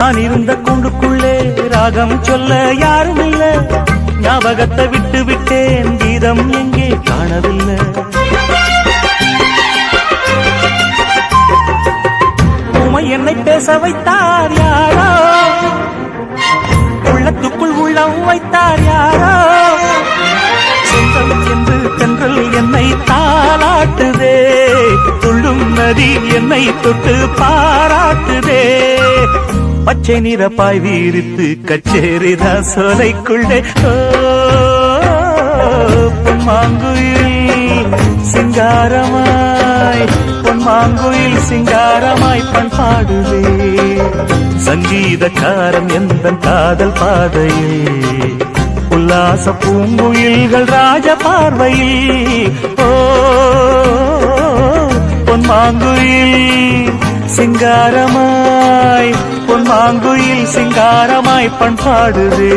நான் இருந்த கூண்டுக்குள்ளே ராகம் சொல்ல யாரும் இல்ல, ஞாபகத்தை விட்டு விட்டேன், கீதம் எங்கே காணவில்லை. உமை என்னை பேச வைத்தார் யாரோ, உள்ளத்துக்குள் உள்ளம் வைத்தார் யாரோ, சொந்தம் என்று தென்றல் என்னை தாளாட்டுதே, துள்ளும் நதி என்னை தொட்டு பாராட்டுதே. பச்சை நிற பாய் வீரித்து கச்சேரிதா சோலைக்குள்ளே பொன்மாங்குயில் சிங்காரமாய், பொன்மாங்குயில் சிங்காரமாய் பண்பாடுவே. சங்கீதக்காரன் எந்த காதல் பாதையில், உல்லாச பூங்குயில்கள் ராஜ பார்வையில். ஓ பொன்மாங்குயில் சிங்காரமாய், பொன்மாங்குயில் சிங்காரமாய் பண்பாடுதே.